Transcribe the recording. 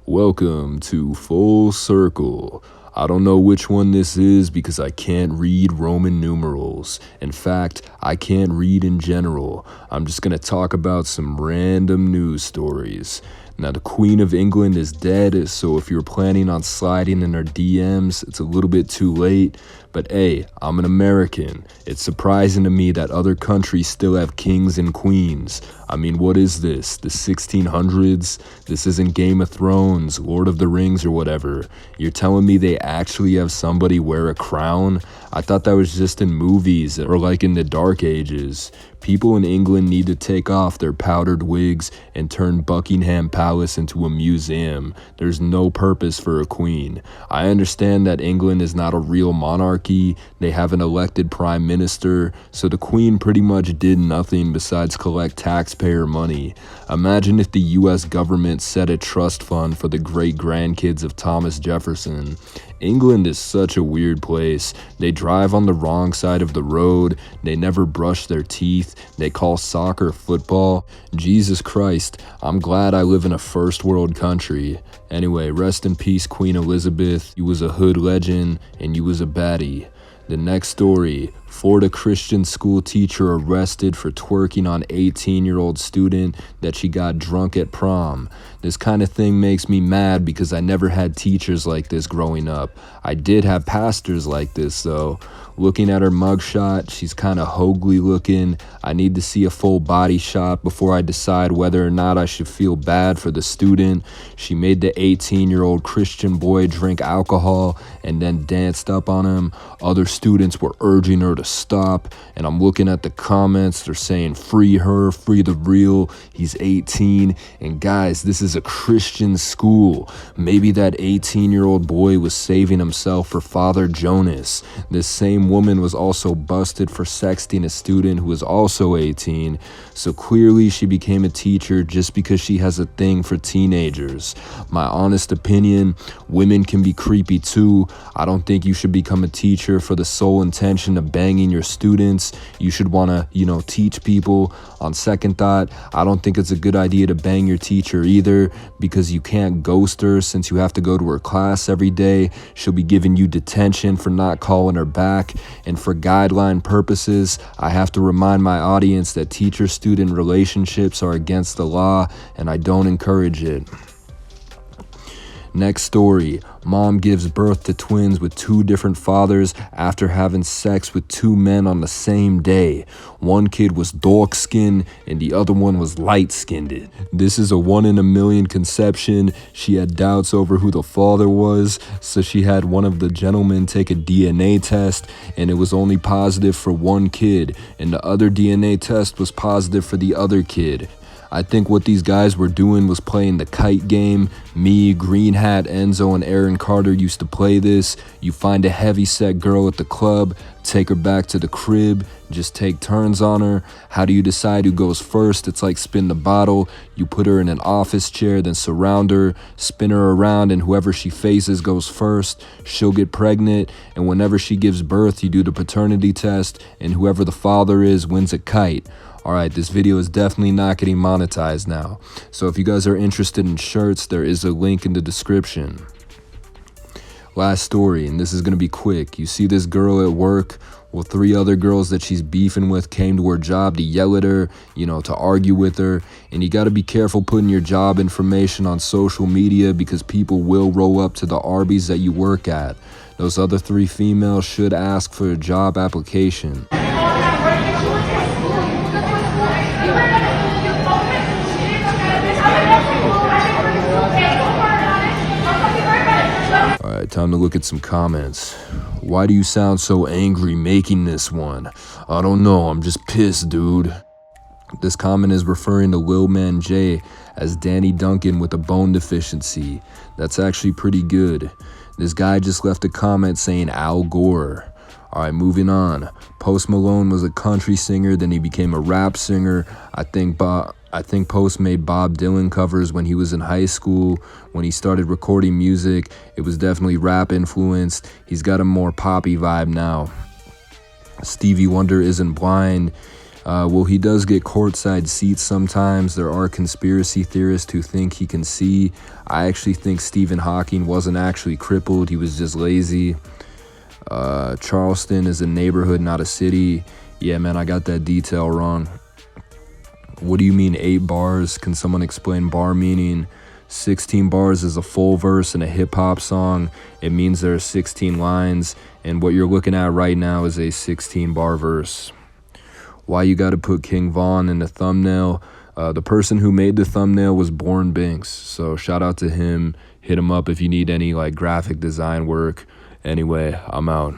Welcome to Full Circle. I don't know which one this is because I can't read Roman numerals. In fact, I can't read in general. I'm just gonna talk about some random news stories. Now, the Queen of England is dead, so if you're planning on sliding in her DMs, it's a little bit too late. But hey, I'm an American. It's surprising to me that other countries still have kings and queens. I mean, what is this? The 1600s? This isn't Game of Thrones, Lord of the Rings, or whatever. You're telling me they actually have somebody wear a crown? I thought that was just in movies or like in the Dark Ages. People in England need to take off their powdered wigs and turn Buckingham Palace into a museum. There's no purpose for a queen. I understand that England is not a real monarchy. They have an elected prime minister, so the queen pretty much did nothing besides collect taxpayer money. Imagine if the US government set a trust fund for the great-grandkids of Thomas Jefferson. England is such a weird place. They drive on the wrong side of the road. They never brush their teeth. They call soccer football. Jesus Christ, I'm glad I live in a first world country. Anyway, rest in peace, Queen Elizabeth. You was a hood legend and you was a baddie. The next story, Florida Christian school teacher arrested for twerking on 18-year-old student that she got drunk at prom. This kind of thing makes me mad because I never had teachers like this growing up. I did have pastors like this though. Looking at her mugshot, she's kind of hoagly looking. I need to see a full body shot before I decide whether or not I should feel bad for the student. She made the 18-year-old Christian boy drink alcohol and then danced up on him. Other students were urging her to stop, and I'm looking at the comments. They're saying, free her, free the real, he's 18. And guys, this is a Christian school. Maybe that 18-year-old boy was saving himself for Father Jonas. This same woman was also busted for sexting a student who was also 18, so clearly she became a teacher just because she has a thing for teenagers. My honest opinion, women can be creepy too. I don't think you should become a teacher for the sole intention of banging your students. You should want to, teach people. On second thought, I don't think it's a good idea to bang your teacher either, because you can't ghost her since you have to go to her class every day. She'll be giving you detention for not calling her back. And for guideline purposes, I have to remind my audience that teacher-student relationships are against the law, and I don't encourage it. Next story, mom gives birth to twins with two different fathers after having sex with two men on the same day. One kid was dark-skinned and the other one was light-skinned. This is a 1 in a million conception. She had doubts over who the father was, so she had one of the gentlemen take a DNA test, and it was only positive for one kid, and the other DNA test was positive for the other kid. I think what these guys were doing was playing the kite game. Me, Green Hat, Enzo, and Aaron Carter used to play this. You find a heavy-set girl at the club, take her back to the crib, just take turns on her. How do you decide who goes first? It's like spin the bottle. You put her in an office chair, then surround her, spin her around, and whoever she faces goes first. She'll get pregnant, and whenever she gives birth, you do the paternity test, and whoever the father is wins a kite. Alright, this video is definitely not getting monetized now. So if you guys are interested in shirts, there is a link in the description. Last story, and this is going to be quick. You see this girl at work? Well, 3 other girls that she's beefing with came to her job to yell at her, to argue with her. And you got to be careful putting your job information on social media because people will roll up to the Arbys that you work at. Those other 3 females should ask for a job application. Alright, time to look at some comments. Why do you sound so angry making this one? I don't know, I'm just pissed, dude. This comment is referring to Lil Man J as Danny Duncan with a bone deficiency. That's actually pretty good. This guy just left a comment saying Al Gore. Alright, moving on. Post Malone was a country singer, then he became a rap singer. I think Post made Bob Dylan covers when he was in high school. When he started recording music, it was definitely rap influenced. He's got a more poppy vibe now. Stevie Wonder isn't blind. Well, he does get courtside seats sometimes. There are conspiracy theorists who think he can see. I actually think Stephen Hawking wasn't actually crippled. He was just lazy. Charleston is a neighborhood, not a city. Yeah, man, I got that detail wrong. What do you mean 8 bars? Can someone explain bar meaning? 16 bars is a full verse in a hip-hop song. It means there are 16 lines, and what you're looking at right now is a 16-bar verse. Why you gotta put King Von in the thumbnail? The person who made the thumbnail was Born Binks, so shout out to him. Hit him up if you need any like graphic design work. Anyway, I'm out.